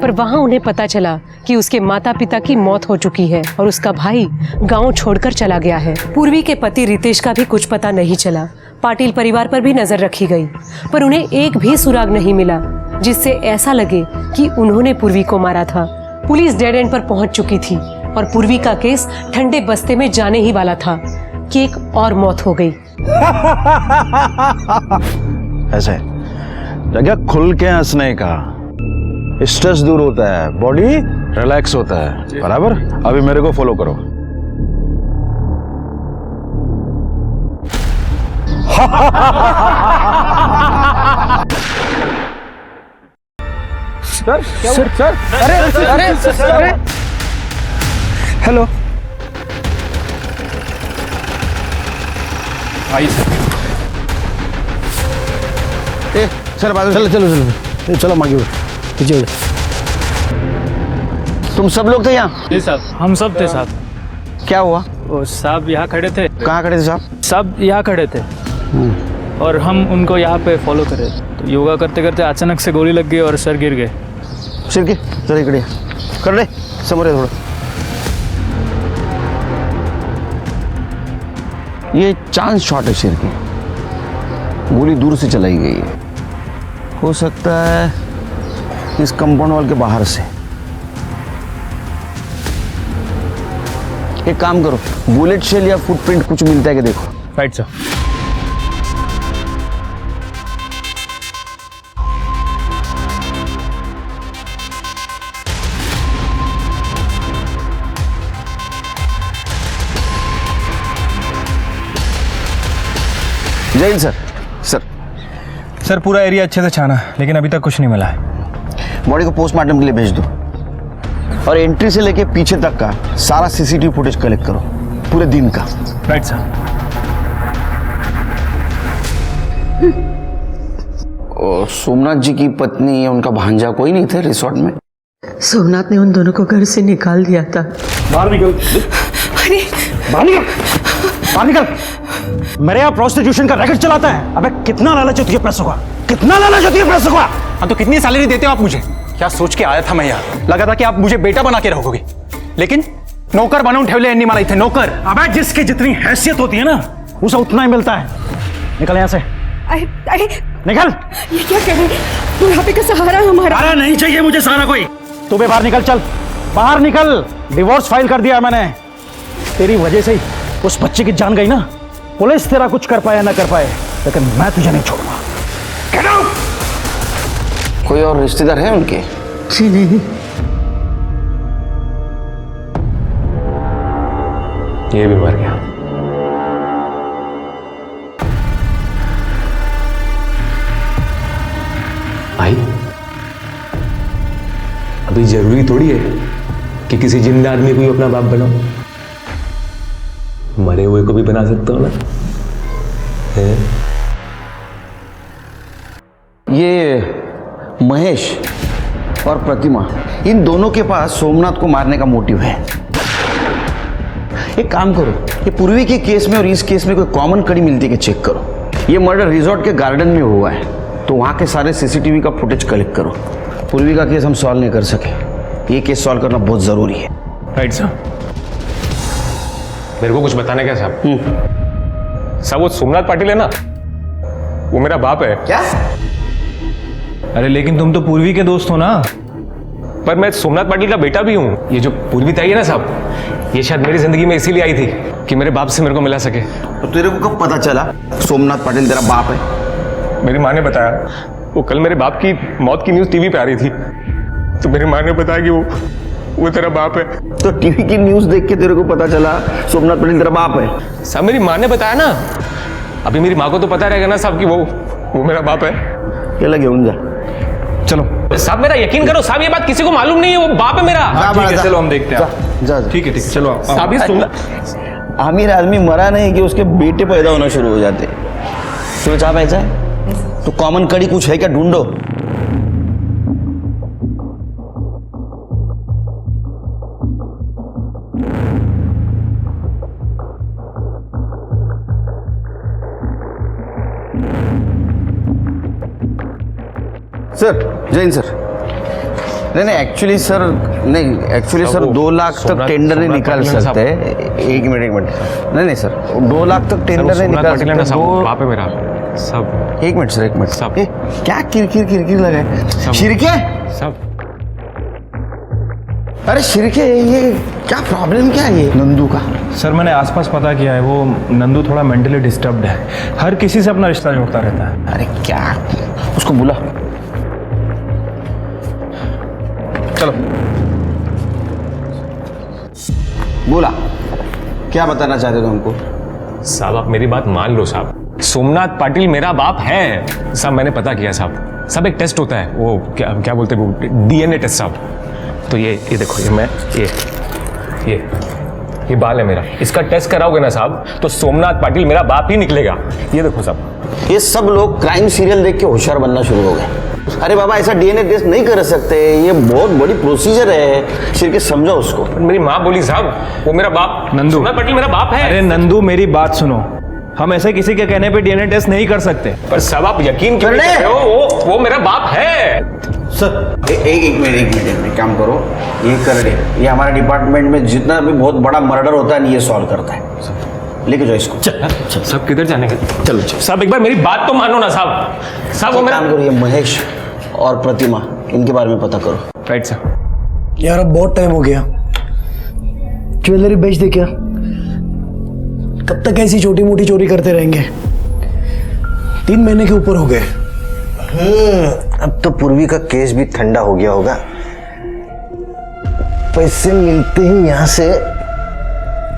Speaker 4: पर वहां उन्हें पता चला कि उसके माता पिता की मौत हो चुकी है और उसका भाई गांव छोड़कर चला गया है। पूर्वी के पति रितेश का भी कुछ पता नहीं चला। पाटिल परिवार पर भी नजर रखी गई, पर उन्हें एक भी सुराग नहीं मिला जिससे ऐसा लगे कि उन्होंने पूर्वी को मारा था। पुलिस डेड एंड पर पहुंच चुकी थी और पूर्वी का केस ठंडे बस्ते में जाने ही वाला था कि एक और मौत हो गई।
Speaker 7: ऐसे जगह खुल के हंसने का, स्ट्रेस दूर होता है, बॉडी रिलैक्स होता है। बराबर? अभी मेरे को फॉलो करो।
Speaker 8: सर, अरे हेलो। आइए
Speaker 10: सर,
Speaker 13: चलो चलो चलो चलो मांगी पीछे।
Speaker 10: तुम सब लोग थे यहाँ?
Speaker 12: जी साहब, हम सब थे साहब।
Speaker 10: क्या हुआ?
Speaker 12: वो साहब यहाँ खड़े थे।
Speaker 10: कहाँ खड़े थे साहब?
Speaker 12: सब यहाँ खड़े थे और हम उनको यहाँ पे फॉलो करे, तो योगा करते करते अचानक से गोली लग गई और सर गिर गए।
Speaker 10: सिर के जरा इकडे कर ले, समोर थोड़ा। ये चांस शॉट है सिर की, गोली दूर से चलाई गई है। हो सकता है इस कंपाउंड वॉल के बाहर से। एक काम करो, बुलेट शेल या फुटप्रिंट कुछ मिलता है कि देखो।
Speaker 8: Right sir.
Speaker 10: जय हिंद सर।
Speaker 8: सर पूरा एरिया अच्छे से छाना, लेकिन अभी तक कुछ नहीं मिला है।
Speaker 10: बॉडी को पोस्टमार्टम के लिए भेज दो और एंट्री से लेके पीछे तक का सारा सीसीटीवी फुटेज कलेक्ट करो, पूरे दिन का।
Speaker 8: Right sir.
Speaker 10: और सोमनाथ जी की पत्नी या उनका भांजा कोई नहीं थे रिसोर्ट में?
Speaker 2: सोमनाथ ने उन दोनों को घर से निकाल दिया था।
Speaker 7: बाहर निकल।
Speaker 2: अरे
Speaker 7: बाहर निकल, बाहर निकल। मेरे यहाँ प्रोस्टिट्यूशन का रैकेट चलाता है। अबे कितना लालच है तुझे पैसों का, कितना लालच है तुझे पैसों का।
Speaker 8: हाँ तो कितनी सैलरी देते हो आप मुझे? क्या सोच के आया था मैं यहाँ? लगा था कि आप मुझे बेटा बना के रखोगे, लेकिन नौकर बनूं ठेवले एन्नी मारा थे नौकर।
Speaker 7: अबे जिसकी जितनी हैसियत होती है ना, उसे उतना ही मिलता है। निकल यहाँ से,
Speaker 9: अरे
Speaker 7: निकल।
Speaker 9: ये क्या कह रहे हैं? बुढ़ापे का सहारा हमारा।
Speaker 7: अरे नहीं चाहिए मुझे सहारा कोई। तू भी बाहर निकल, चल बाहर निकल। डिवोर्स फाइल कर दिया है मैंने। तेरी वजह से ही उस बच्चे की जान गई ना। पुलिस तेरा कुछ कर पाया ना कर पाए, लेकिन मैं तुझे नहीं छोड़ूंगा। Get out!
Speaker 10: कोई और रिश्तेदार है उनके?
Speaker 2: जी नहीं।
Speaker 3: ये भी मर गया। भाई अभी जरूरी थोड़ी है कि किसी जिंदा आदमी को ही अपना बाप बनाओ, मरे हुए को भी बना सकते हो ना।
Speaker 10: ये महेश और प्रतिमा, इन दोनों के पास सोमनाथ को मारने का मोटिव है। एक काम करो, ये पूर्वी के केस में और इस केस में कोई कॉमन कड़ी मिलती है कि चेक करो। ये मर्डर रिजॉर्ट के गार्डन में हुआ है, तो वहाँ के सारे सीसीटीवी का फुटेज कलेक्ट करो। पूर्वी का केस हम सॉल्व नहीं कर सके, ये केस सॉल्व करना बहुत ज़रूरी है।
Speaker 3: राइट साहब। मेरे को कुछ बताना क्या साहब? साहब वो सोमनाथ पाटिल है ना, वो मेरा बाप है।
Speaker 10: क्या?
Speaker 8: अरे लेकिन तुम तो पूर्वी के दोस्त हो ना।
Speaker 3: पर मैं सोमनाथ पाटिल का बेटा भी हूँ। ये जो पूर्वी ताई है ना साहब, ये शायद मेरी जिंदगी में इसीलिए आई थी कि मेरे बाप से मेरे को मिला सके।
Speaker 10: तो तेरे को कब पता चला सोमनाथ पाटिल तेरा बाप है?
Speaker 3: मेरी माँ ने बताया। वो कल मेरे बाप की मौत की न्यूज़ टीवी पे आ रही थी, तो मेरी माँ ने बताया कि वो तेरा बाप है।
Speaker 10: तो टीवी की न्यूज़ देख के तेरे को पता चला सोमनाथ पाटिल तेरा बाप है?
Speaker 3: साहब मेरी माँ ने बताया ना। अभी मेरी माँ को तो पता रहेगा ना साहब कि वो मेरा बाप है।
Speaker 10: चला घेऊन जा।
Speaker 8: चलो
Speaker 3: साहब मेरा यकीन करो साहब, ये बात किसी को मालूम नहीं है, वो बाप है मेरा।
Speaker 8: ठीक है, चलो हम देखते हैं।
Speaker 10: जा।
Speaker 8: ठीक है चलो आप।
Speaker 3: साहब ये सुन,
Speaker 10: आमिर आदमी मरा नहीं कि उसके बेटे पैदा होना शुरू हो जाते। तो चाह ऐसा है तो कॉमन कड़ी कुछ है क्या, ढूंढो। सर जैन सर, नहीं एक्चुअली सर, नहीं सर 2 लाख तक टेंडर नहीं निकाल सकते। एक मिनट, नहीं सर 2 लाख तक टेंडर नहीं निकाल सकते।
Speaker 3: बाप है मेरा सब।
Speaker 10: एक मिनट सर, एक मिनट साहब, क्या किरकिर लगा है? शिरके
Speaker 3: सब।
Speaker 10: अरे शिरके, ये क्या प्रॉब्लम क्या है ये नंदू का?
Speaker 8: सर मैंने आसपास पता किया है, वो नंदू थोड़ा मेंटली डिस्टर्ब्ड है, हर किसी से अपना रिश्ता जोड़ता रहता है।
Speaker 10: अरे क्या, उसको बुला। चलो बोला, क्या बताना चाहते हो हमको?
Speaker 3: साहब आप मेरी बात मान लो साहब, सोमनाथ पाटिल मेरा बाप है साहब। मैंने पता किया साहब। सब एक टेस्ट होता है, वो क्या बोलते हैं, वो डीएनए टेस्ट साहब। तो ये देखो, ये बाल है मेरा, इसका टेस्ट कराओगे ना साहब तो सोमनाथ पाटिल मेरा बाप ही निकलेगा। ये देखो साहब।
Speaker 10: ये सब लोग क्राइम सीरियल देख के होशियार बनना शुरू हो गए। अरे बाबा ऐसा डीएनए टेस्ट नहीं कर सकते, ये बहुत बड़ी प्रोसीजर है। सिर्फ समझो उसको।
Speaker 3: मेरी माँ बोली साहब वो मेरा बाप,
Speaker 8: नंदू
Speaker 3: सोमनाथ पाटिल मेरा बाप है।
Speaker 8: अरे नंदू मेरी बात सुनो, हम ऐसे किसी के कहने पे डीएनए टेस्ट नहीं कर सकते।
Speaker 3: पर साहब आप यकीन क्यों नहीं कर रहे हो? वो मेरा बाप है
Speaker 10: सर। एक मिनट काम करो, ये कर दे। ये हमारे डिपार्टमेंट में जितना भी बहुत बड़ा मर्डर होता है ये सॉल्व करता है। लेके जाओ इसको।
Speaker 3: सब किधर जाने का? चलो साहब एक बार मेरी बात तो मानो ना साहब। साहब वो मेरा
Speaker 10: काम करो, ये महेश और प्रतिमा इनके बारे में पता करो।
Speaker 3: राइट साहब।
Speaker 13: यार अब बहुत टाइम हो गया, ज्वेलरी बेच दे क्या? कब तक ऐसी छोटी मोटी चोरी करते रहेंगे? 3 महीने के ऊपर हो गए।
Speaker 10: अब तो पूर्वी का केस भी ठंडा हो गया होगा। पैसे मिलते ही यहां से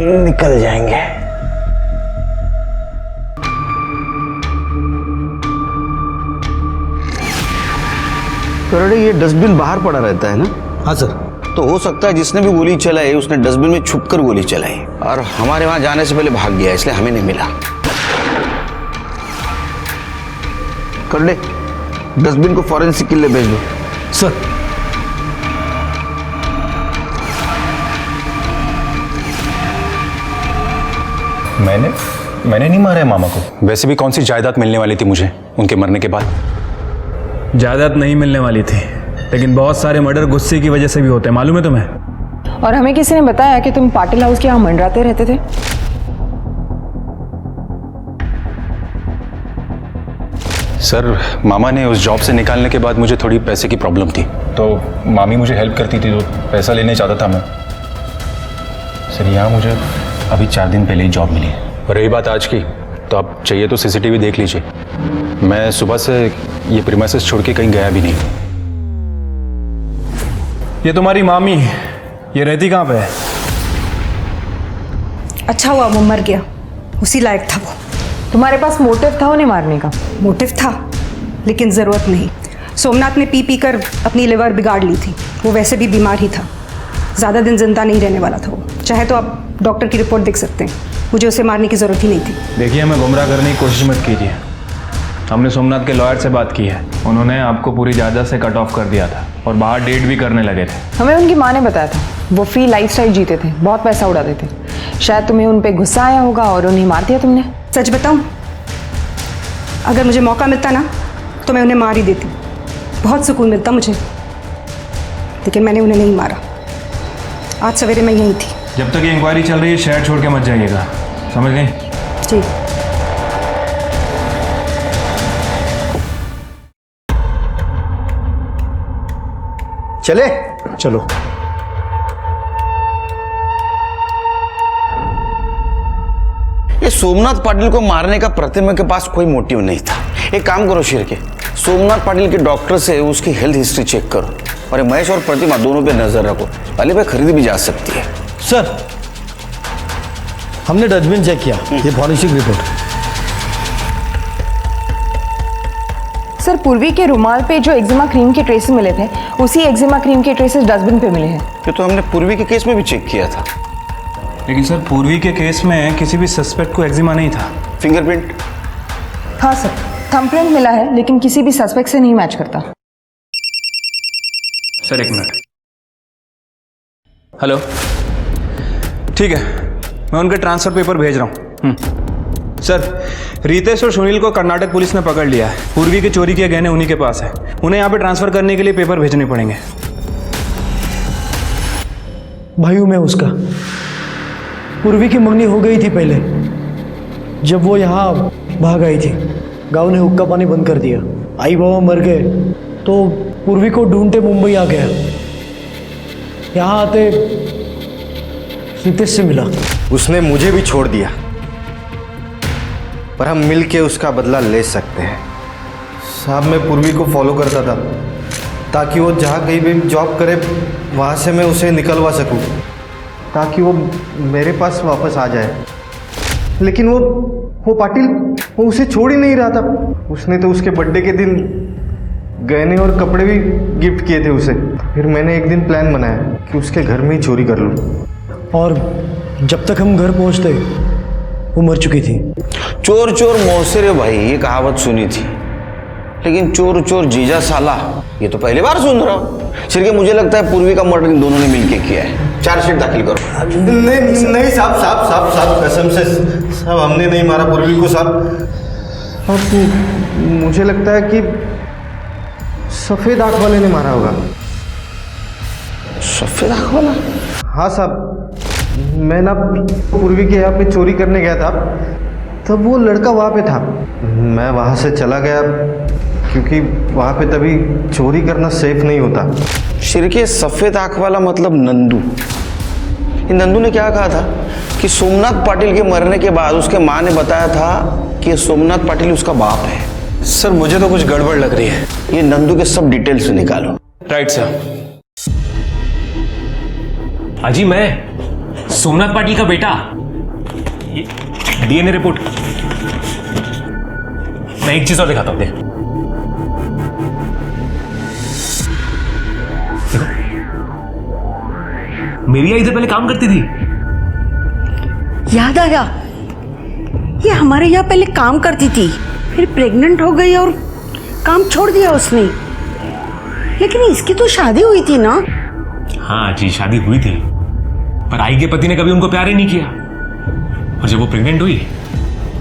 Speaker 10: निकल जाएंगे। करोड़े, ये डस्टबिन बाहर पड़ा रहता है ना?
Speaker 13: हाँ सर।
Speaker 10: तो हो सकता है जिसने भी गोली चलाई उसने डस्टबिन में छुपकर गोली चलाई और हमारे वहां जाने से पहले भाग गया, इसलिए हमें नहीं मिला। करोड़े, डस्टबिन को फॉरेंसिक के लिए भेज दो।
Speaker 13: सर।
Speaker 8: मैंने नहीं मारा है मामा को। वैसे भी कौन सी जायदाद मिलने वाली थी मुझे उनके मरने के बाद?
Speaker 12: जायदाद नहीं मिलने वाली थी, लेकिन बहुत सारे मर्डर गुस्से की वजह से भी होते हैं, मालूम है तुम्हें?
Speaker 11: और हमें किसी ने बताया कि तुम पाटिल हाउस के यहाँ मंडराते रहते थे।
Speaker 8: सर मामा ने उस जॉब से निकालने के बाद मुझे थोड़ी पैसे की प्रॉब्लम थी, तो मामी मुझे हेल्प करती थी, तो पैसा लेने चाहता था मैं। सर यहाँ मुझे अभी 4 दिन पहले ही जॉब मिली है। और रही बात आज की, तो आप चाहिए तो सीसीटीवी देख लीजिए। मैं सुबह से ये प्रीमाइसेस छोड़ के कहीं गया भी नहीं।
Speaker 12: ये तुम्हारी मामी, ये रहती कहाँ पे है?
Speaker 9: अच्छा हुआ वो मर गया, उसी लायक था वो।
Speaker 11: तुम्हारे पास मोटिव था उन्हें मारने का?
Speaker 9: मोटिव था, लेकिन ज़रूरत नहीं। सोमनाथ ने पी कर अपनी लिवर बिगाड़ ली थी, वो वैसे भी बीमार ही था, ज़्यादा दिन जिंदा नहीं रहने वाला था वो। चाहे तो आप डॉक्टर की रिपोर्ट देख सकते हैं, मुझे उसे मारने की ज़रूरत ही नहीं थी।
Speaker 12: देखिए हमें गुमराह करने की कोशिश मत कीजिए, हमने सोमनाथ के लॉयर से बात की है, उन्होंने आपको पूरी जायदाद से कट ऑफ कर दिया था और बाहर डेट भी करने लगे थे।
Speaker 11: हमें उनकी माँ ने बताया था वो फ्री लाइफस्टाइल जीते थे, बहुत पैसा उड़ाते थे। शायद तुम्हें उन पे गुस्सा आया होगा और उन्हें मार दिया तुमने।
Speaker 9: सच बताऊं, अगर मुझे मौका मिलता ना तो मैं उन्हें मार ही देती, बहुत सुकून मिलता मुझे। लेकिन मैंने उन्हें नहीं मारा। आज सवेरे मैं यहीं थी।
Speaker 12: जब तक ये इंक्वायरी चल रही है शहर छोड़ के मत जाइएगा, समझ गए?
Speaker 9: जी।
Speaker 14: चले
Speaker 13: चलो।
Speaker 10: ये सोमनाथ पाटिल को मारने का प्रतिमा के पास कोई मोटिव नहीं था। एक काम करो शिर्के, सोमनाथ पाटिल के डॉक्टर से उसकी हेल्थ हिस्ट्री चेक करो और महेश और प्रतिमा दोनों पे नजर रखो। पहले पे खरीदी भी जा सकती है।
Speaker 13: सर, हमने डस्टबिन चेक किया, ये फॉरेंसिक रिपोर्ट।
Speaker 11: सर, पूर्वी के रुमाल पे जो एक्जिमा क्रीम के ट्रेसेस मिले थे, उसी एक्जिमा क्रीम के ट्रेसेस डस्टबिन पे मिले हैं।
Speaker 10: ये तो हमने पूर्वी के केस में भी चेक किया था।
Speaker 12: लेकिन सर पूर्वी के केस में किसी भी सस्पेक्ट को एक्जिमा नहीं था।
Speaker 10: फिंगरप्रिंट?
Speaker 11: हाँ सर, थंबप्रिंट मिला है लेकिन किसी भी सस्पेक्ट से नहीं मैच करता।
Speaker 12: सर एक मिनट। हेलो, ठीक है, मैं उनके ट्रांसफर पेपर भेज रहा हूँ। सर, रितेश और सुनील को कर्नाटक पुलिस ने पकड़ लिया है। पूर्वी के चोरी के गहने उन्हीं के पास है। उन्हें यहाँ पे ट्रांसफर करने के लिए पेपर भेजने पड़ेंगे।
Speaker 13: भाई हूँ मैं उसका। पूर्वी की मंगनी हो गई थी पहले, जब वो यहाँ भाग आई थी। गांव ने हुक्का पानी बंद कर दिया, आई बाबा मर गए तो पूर्वी को ढूंढते मुंबई आ गया। यहाँ आते रितेश से मिला।
Speaker 14: उसने मुझे भी छोड़ दिया, पर हम मिल के उसका बदला ले सकते हैं। साहब, मैं पूर्वी को फॉलो करता था ताकि वो जहाँ कहीं भी जॉब करे वहाँ से मैं उसे निकलवा सकूँ, ताकि वो मेरे पास वापस आ जाए। लेकिन वो पाटिल, वो उसे छोड़ ही नहीं रहा था। उसने तो उसके बर्थडे के दिन गहने और कपड़े भी गिफ्ट किए थे उसे। फिर मैंने एक दिन प्लान बनाया कि उसके घर में ही चोरी कर लूँ।
Speaker 13: और जब तक हम घर पहुँचते वो मर चुकी थी।
Speaker 10: चोर चोर मौसेरे भाई, ये कहावत सुनी थी, लेकिन चोर चोर जीजा साला ये तो पहली बार सुन रहा हूँ। सिर्फ मुझे लगता है पूर्वी का मर्डर इन दोनों ने मिलके किया है। चार्जशीट दाखिल करो।
Speaker 14: नहीं साहब, कसम से साहब, हमने नहीं मारा पूर्वी को साहब। मुझे लगता है कि सफेद आंख वाले ने मारा होगा।
Speaker 10: सफेद आंख वाला?
Speaker 14: हाँ साहब, मैं ना पूर्वी के यहाँ पे चोरी करने गया था, तब वो लड़का वहाँ पे था। मैं वहाँ से चला गया क्योंकि वहाँ पे तभी चोरी करना सेफ नहीं होता।
Speaker 10: शिरके, सफेद आंख वाला मतलब नंदू। नंदू ने क्या कहा था कि सोमनाथ पाटिल के मरने के बाद उसके माँ ने बताया था कि सोमनाथ पाटिल उसका बाप है।
Speaker 7: सर, मुझे तो कुछ गड़बड़ लग रही है।
Speaker 10: ये नंदू के सब डिटेल्स निकालो।
Speaker 12: Right sir.
Speaker 3: अजी, मैं सोमनाथ पाटिल का बेटा। DNA report. मैं एक चीज और दिखाता हूं, देखो। मेरी इधर पहले काम करती थी।
Speaker 2: याद आया, ये हमारे यहाँ पहले काम करती थी, फिर प्रेग्नेंट हो गई और काम छोड़ दिया उसने। लेकिन इसकी तो शादी हुई थी ना?
Speaker 3: हाँ जी, शादी हुई थी, पर आई के पति ने कभी उनको प्यार ही नहीं किया। और जब वो प्रेग्नेंट हुई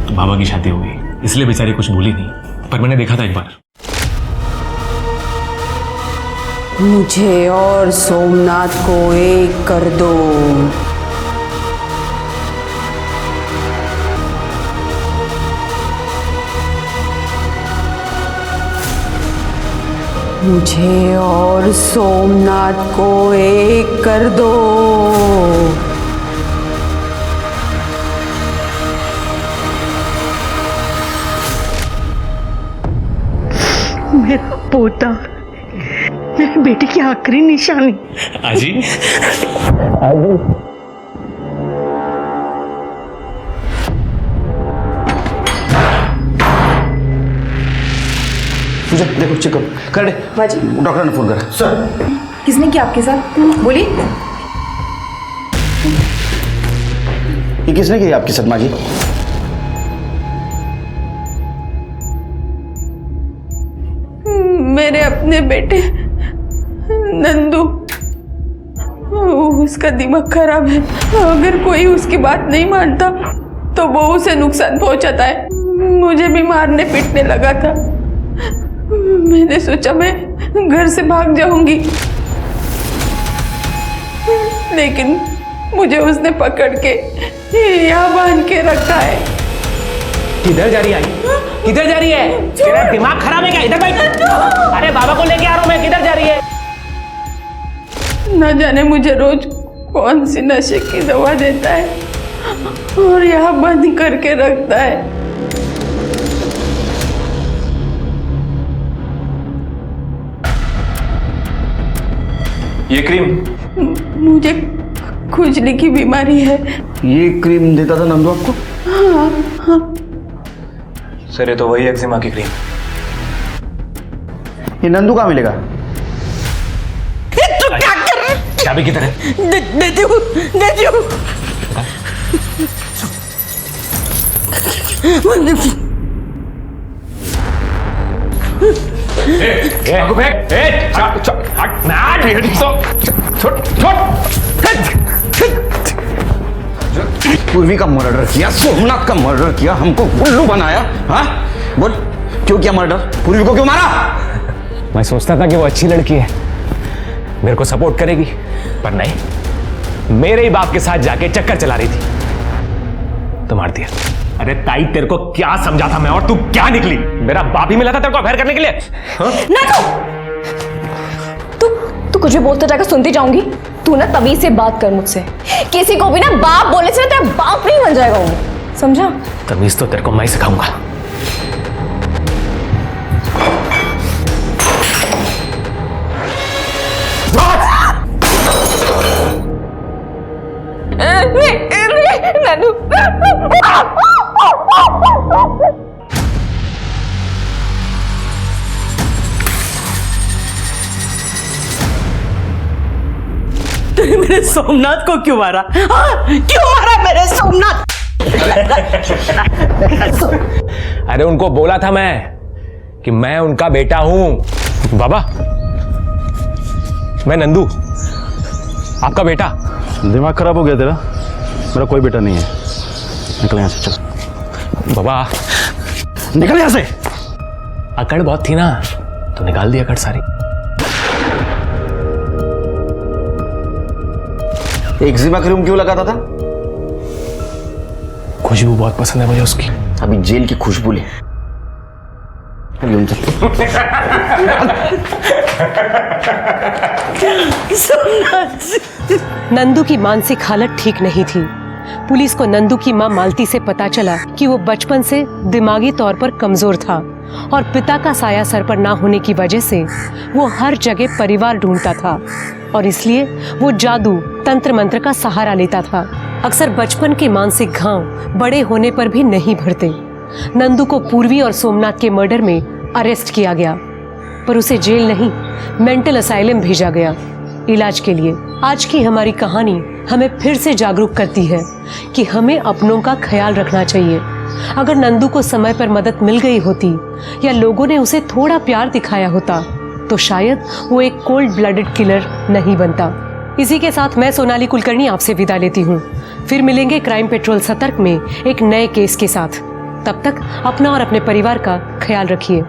Speaker 3: तो बाबा की शादी हो गई, इसलिए बेचारी कुछ भूली नहीं। पर मैंने देखा था एक बार।
Speaker 2: मुझे और सोमनाथ को एक कर दो। मुझे और सोमनाथ को एक कर दो। मेरा पोता, मेरे बेटे की आखिरी निशानी।
Speaker 3: आजी,
Speaker 10: पूजा देखो, चेक करो। कर दे डॉक्टर ने फोन करा।
Speaker 11: सर, किसने किया आपके साथ? बोलिए।
Speaker 10: ये किसने किया आपके साथ माँ जी?
Speaker 6: मेरे अपने बेटे नंदू, उसका दिमाग खराब है। अगर कोई उसकी बात नहीं मानता तो वो उसे नुकसान पहुंचाता है। मुझे भी मारने पीटने लगा था। मैंने सोचा मैं घर से भाग जाऊंगी, लेकिन मुझे उसने पकड़ के यहाँ बांध के रखा है।
Speaker 3: किधर जा रही है? किधर जा रही है? तेरा दिमाग खराब है क्या? इधर बैठ। अरे बाबा को लेके आ रहा हूं मैं। किधर जा रही है?
Speaker 6: न जाने मुझे रोज कौन सी नशे की दवा देता है और यहाँ बंद करके रखता है।
Speaker 3: ये क्रीम
Speaker 6: मुझे खुजली की बीमारी है।
Speaker 10: ये क्रीम देता था नंदू आपको?
Speaker 6: हाँ हाँ।
Speaker 3: सर ये तो वही एक्जिमा की क्रीम।
Speaker 10: ये नंदू कहाँ मिलेगा?
Speaker 2: तू क्या कर रहा है?
Speaker 3: चाबी किधर है?
Speaker 2: दे दो।
Speaker 10: पूर्वी का मर्डर किया, सोमनाथ का मर्डर किया, हमको उल्लू बनाया। हाँ बोल, क्यों किया मर्डर? पूर्वी को क्यों मारा?
Speaker 3: मैं सोचता था कि वो अच्छी लड़की है, मेरे को सपोर्ट करेगी, पर नहीं, मेरे ही बाप के साथ जाके चक्कर चला रही थी तो मार दिया। अरे ताई तेरे को क्या समझा था मैं, और तू क्या निकली? मेरा बाप ही मिला था तेरे को अफेयर करने के लिए।
Speaker 5: तू कुछ भी बोलते जाकर सुनती जाऊंगी। तू ना तभी से बात कर मुझसे। किसी को भी ना बाप बोले से तेरा बाप नहीं बन जाएगा वो, समझा?
Speaker 3: तमीज तो तेरे को मैं सिखाऊंगा।
Speaker 2: तूने मेरे सोमनाथ को क्यों मारा? हाँ? क्यों मारा मेरे सोमनाथ?
Speaker 3: अरे उनको बोला था मैं कि मैं उनका बेटा हूं। बाबा, मैं नंदू, आपका बेटा।
Speaker 1: दिमाग खराब हो गया तेरा? मेरा कोई बेटा नहीं है। निकल यहां से, चल।
Speaker 3: बाबा
Speaker 1: निकल यहां से।
Speaker 3: अकड़ बहुत थी ना, तो निकाल दी अकड़ सारी।
Speaker 10: एक्जिमा क्रीम क्यों लगाता था?
Speaker 3: खुशबू बहुत पसंद है मुझे उसकी।
Speaker 10: अभी जेल की खुशबू ले।
Speaker 4: नंदू की मानसिक हालत ठीक नहीं थी। पुलिस को नंदू की मां मालती से पता चला कि वो बचपन से दिमागी तौर पर कमजोर था और पिता का साया सर पर ना होने की वजह से वो हर जगह परिवार ढूंढता था और इसलिए वो जादू तंत्र मंत्र का सहारा लेता था। अक्सर बचपन के मानसिक घाव बड़े होने पर भी नहीं भरते। नंदू को पूर्वी और सोमनाथ के मर्डर में अरेस्ट किया गया, पर उसे जेल नहीं, मेंटल असाइलम भेजा गया इलाज के लिए। आज की हमारी कहानी हमें फिर से जागरूक करती है कि हमें अपनों का ख्याल रखना चाहिए। अगर नंदू को समय पर मदद मिल गई होती या लोगों ने उसे थोड़ा प्यार दिखाया होता तो शायद वो एक कोल्ड ब्लडेड किलर नहीं बनता। इसी के साथ मैं सोनाली कुलकर्णी आपसे विदा लेती हूँ। फिर मिलेंगे क्राइम पेट्रोल सतर्क में एक नए केस के साथ। तब तक अपना और अपने परिवार का ख्याल रखिए।